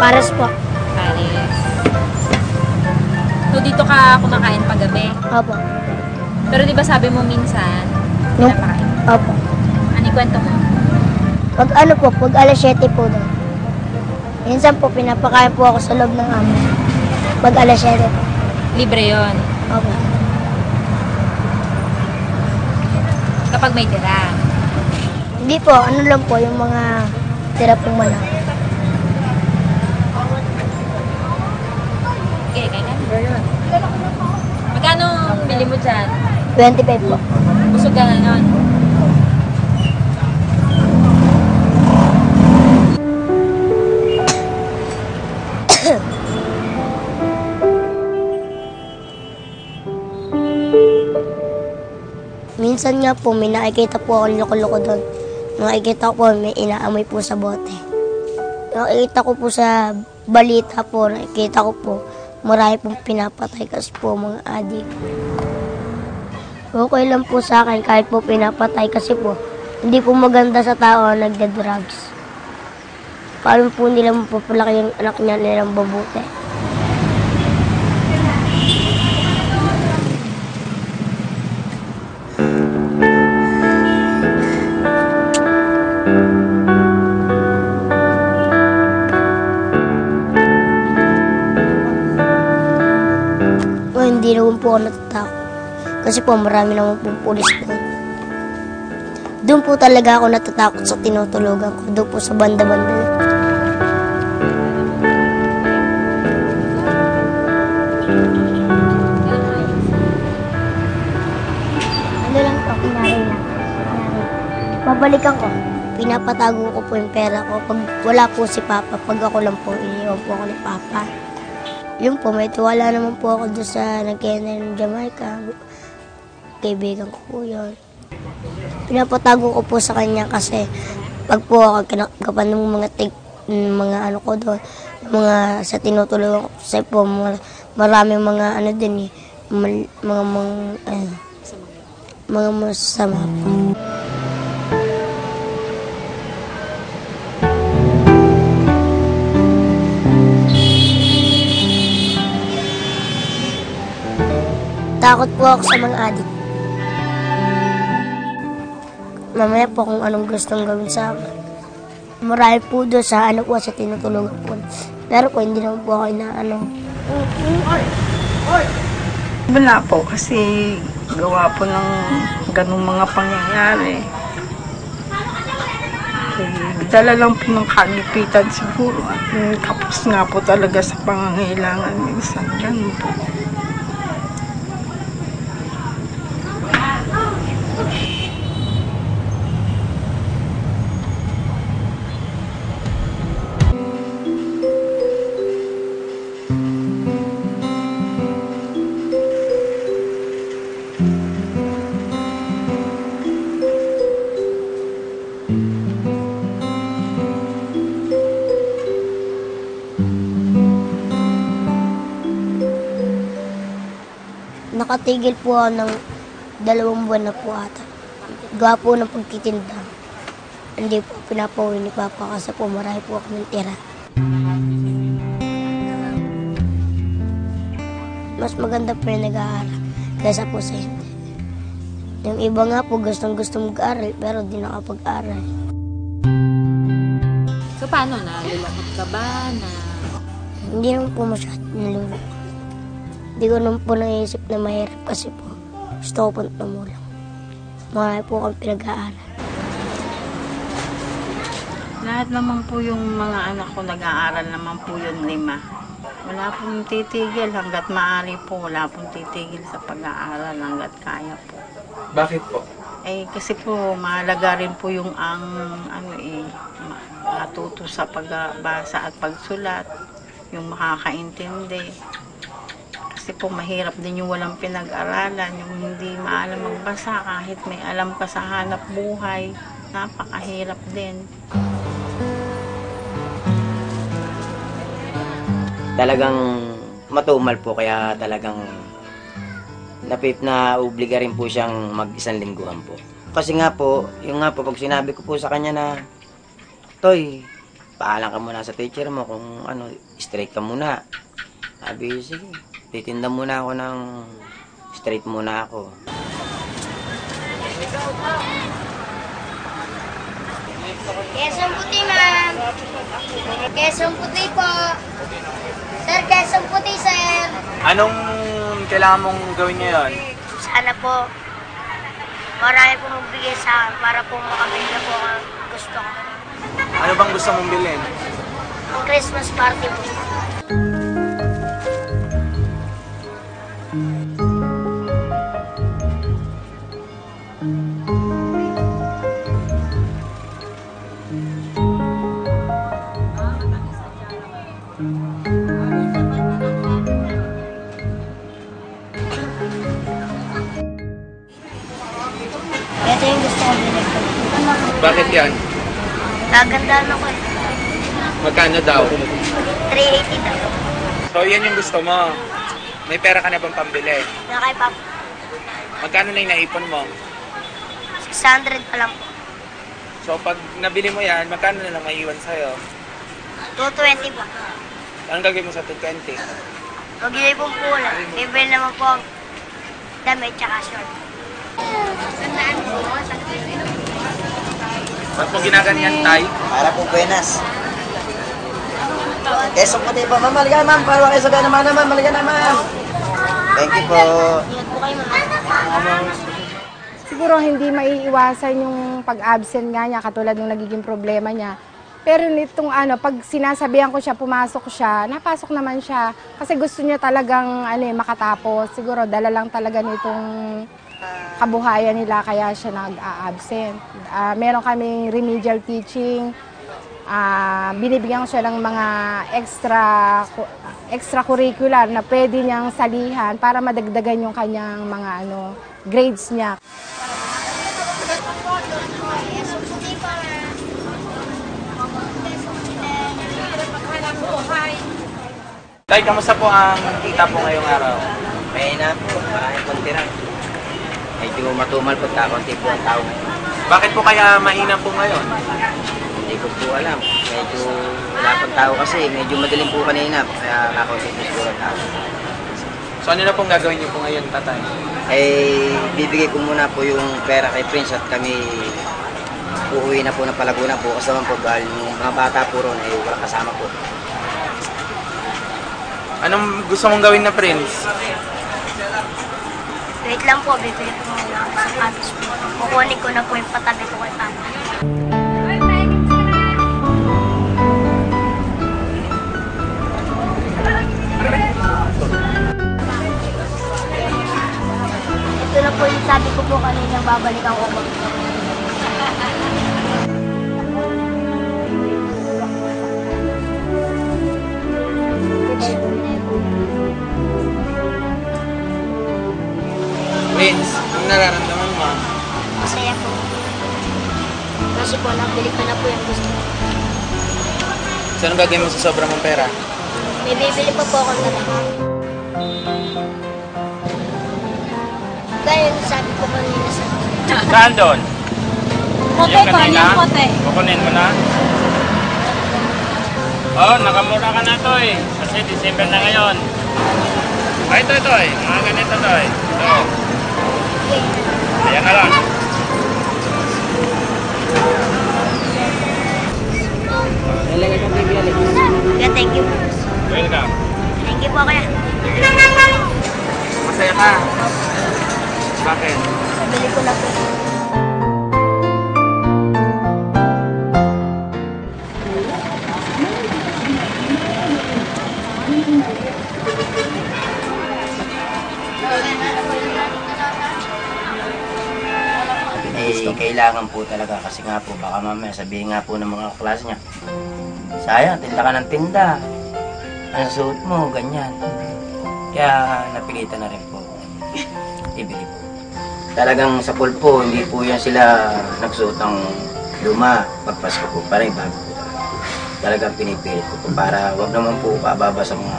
Pares po. Pares. So, dito ka kumakain paggabi? Opo. Pero di ba sabi mo minsan, Nope. pinapakain? Opo. Ano yung kwento mo? Pag ano po, pag alas 7 po doon. Minsan po, pinapakain po ako sa loob ng amo. Pag alas 7 po. Libre yon. Opo. Kapag may tira. Hindi po, ano lang po, yung mga tira pong manok. Okay, kaya ganun. Magkano bili mo dyan? 25 po. Busog ka ngayon. Minsan nga po, may nakikita po ako loko-loko doon. Nakikita ko po, may inaamoy po sa bote. Nakikita ko po sa balita po, nakikita ko po, marami pong pinapatay kasi po mga adik. Okay lang po sa akin kahit po pinapatay kasi po, hindi po maganda sa tao na nagda-drugs. Paano po nila mapapalaki yung anak niya nilang babuti? Hindi naman po ako natatakot. Kasi po marami naman po pulis doon. Doon po talaga ako natatakot sa tinutulugan ko. Doon po sa banda-banda. Ano lang po, kunyari lang. Babalikan ko. Pinapatago ko po yung pera ko. Pag wala po si Papa, pag ako lang po, iniwan po ako ni Papa. Yun po, may tiwala naman po ako doon sa nagkena ng Jamaica. Kaibigan ko po yun. Pinapatago ko po sa kanya kasi pag po ako kinakapan ng mga ano ko doon, mga sa tinutulungan ko, kasi po maraming mga ano din eh, mga masama po. Takot po ako sa mga adik. Mamaya po kung anong gustong gawin sa akin. Marami po doon sa ano po sa tinutulungan po. Pero po hindi naman po ako inaano. Wala po kasi gawa po ng ganung mga pangyayari. Dala lang po ng kagipitan siguro. Kapos nga po talaga sa pangangailangan minsan. Ganun po. Nakatigil po ako ng 2 buwan na po ata. Gawa po ng pagtitinda. Hindi po pinapauwi ni Papa kasi po marami po ako ng tira. Mas maganda po yung nag-aaral kaysa po sa hindi. Yung iba nga po gustong-gustong mag-aaral pero di nakapag-aaral. So, paano na? Lulungkot ka ba na? Hindi naman po masyadong nalulungkot. Hindi ko naman po naisip na mahirap kasi po gusto ko po tumulong. Marami po akong pinag-aaral. Lahat naman po yung mga anak ko nag-aaral naman po yung 5. Wala pong titigil hanggat maaari po. Wala pong titigil sa pag-aaral hanggat kaya po. Bakit po? Kasi po mahalaga rin po yung matuto sa pagbasa at pagsulat, yung makakaintindi. Kasi po mahirap din yung walang pinag-aralan, yung hindi maalam magbasa kahit may alam ka sa hanap buhay, napakahirap din. Talagang matumal po kaya talagang na-obliga rin po siyang mag-1 lingguhan po. Kasi nga po, pag sinabi ko po sa kanya na, Toy, Paalam ka muna sa teacher mo kung ano, straight ka muna. Sabi, sige, titinda muna ako ng straight muna ako. Kesong puti, ma'am. Kesong puti po. Sir, kesong puti, sir. Anong kailangan mong gawin ngayon? Sana po, marami po magbigay sa akin para po makabili na po ang gusto ko. Ano bang gusto mong bilhin? Ang Christmas party po. Ito yung gusto ko bilhin ko. Bakit yan? Gagandaan ako eh. Magkano daw? 380 daw. So, yan yung gusto mo. May pera ka na bang pambili? Na kay Papa. Magkano na yung naipon mo? 600 pa lang po. So, pag nabili mo yan, magkano na lang maiwan sa'yo? 220 po. Anong gagawin mo sa 220? Magbili pong pula. Bibili naman po ang damit tsaka short. Ba't mo ginaganyan, Tay? Para po buenas. Kesong puti po, ma'am. Maligan, ma'am. Para kayo sabihan naman, ma'am. Maligan na, ma'am. Thank you po. Ingat po kayo, ma'am. Siguro hindi maiiwasan yung pag-absent nga niya, katulad ng nagiging problema niya. Pero nitong pag sinasabihan ko siya, pumasok siya, napasok naman siya. Kasi gusto niya talagang makatapos. Siguro dala lang talaga nitong kabuhayan nila kaya siya nag-a-absent. Meron kaming remedial teaching. Binibigyan ko siya ng mga extracurricular na pwede niyang salihan para madagdagan yung kanyang mga grades niya. Tay, kamusta po ang kita po ngayong araw? May na po. Maraming konti lang. Medyo matumal po. Kakunti po ang tao. Bakit po kaya mahina po ngayon? Hindi ko po alam. Medyo wala pang tao kasi. Medyo madaling po kanina. Kaya kakunti po ang tao. So, ano na pong gagawin niyo po ngayon, tatay? Eh, bibigay ko muna po yung pera kay Prince at kami uuwi na po ng Palaguna po. Kasi naman po dahil yung mga bata po ron ay walang kasama po. Anong gusto mong gawin na, Prince? Wait lang po, bibili ko muna ako sa sapatos po. Kukunin ko na po yung patabi ko kay Papa. Ito na po yung sabi ko po kanina, babalikan ko po. Prince, anong nararamdaman mo? Masaya po. Kasi po, nabili ko na po yung gusto ko. So, anong gagawin mo sa sobra mong pera? May bibili pa po ako na lang. Kaya yung sabi ko kanina sa... Saan doon? Pote Yung po, kanina? yung pote. Kukunin mo na? Oo, nakamura ka na to eh. Kasi December na ngayon. Ay, ito. Mga ganito to eh. Ito. Ayan na lang. Kaya thank you. Welcome. Thank you po kaya. Masaya ka? Bakit? Nabili ko na po. Eh, kailangan po talaga kasi nga po baka mamaya sabihin nga po ng mga klase niya, sayang, tinda ka ng tinda. Ang suot mo, ganyan. Kaya napilitan na rin po. Ibili po. Talagang sa pool po, hindi po yan sila nagsuot ng luma. Pagpasko po, parang bago po. Talagang pinipilit ko po para wag naman po paababa sa mga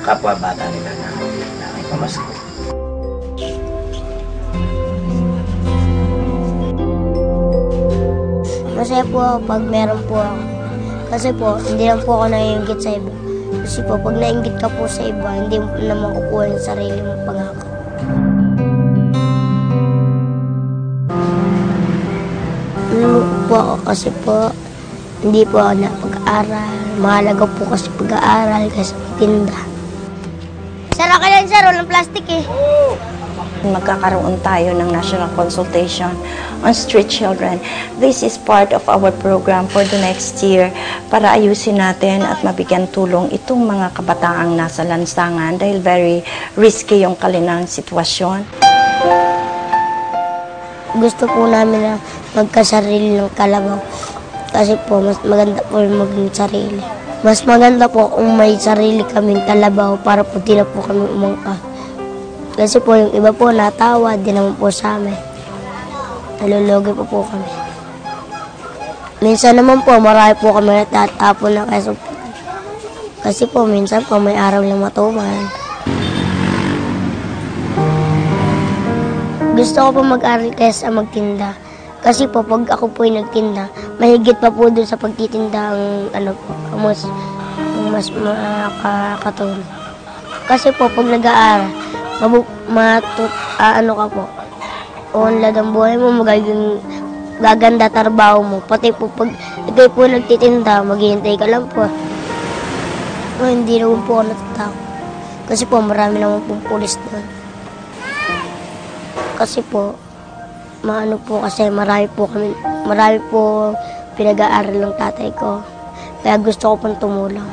kapwa bata nila na may pamasko. Masaya po ako pag meron po ako. Kasi po, hindi lang po ako naiinggit sa iba. Kasi po, pag nainggit ka po sa iba, hindi mo na makukuha yung sarili mong pangako. Nalulungkot po ako kasi po, hindi po ako napag-aral. Mahalaga po kasi pag-aaral kasi magtinda. Sara ka yan, sir. Walang plastic eh. Magkakaroon tayo ng national consultation on street children. This is part of our program for the next year para ayusin natin at mabigyan tulong itong mga kabataang nasa lansangan dahil very risky yung kanilang sitwasyon. Gusto po namin na magkasarili ng kalabaw. Kasi po, mas maganda po yung maging sarili. Mas maganda po kung may sarili kaming kalabaw para po di na po kami umangka. Kasi po yung iba po natawa, di naman po sa amin. Nalulugi po kami. Minsan naman po, marami po kami natatapon na kasi po minsan po may araw lang matuman. Gusto ko po mag-aral kaysa magtinda. Kasi po, pag ako po yung nagtinda, mahigit pa po dun sa pagtitinda ang mas makakatulong. Kasi po, pag nag-aaral, ano ka po, unlad ang buhay mo, gaganda trabaho mo. Pati po, pag ikaw po nagtitinda, maghihintay ka lang po. Hindi naman po ako natatakot. Kasi po, marami naman pong pulis doon. Kasi po, kasi marami po pinag-aaral ng tatay ko. Kaya gusto ko pong tumulong.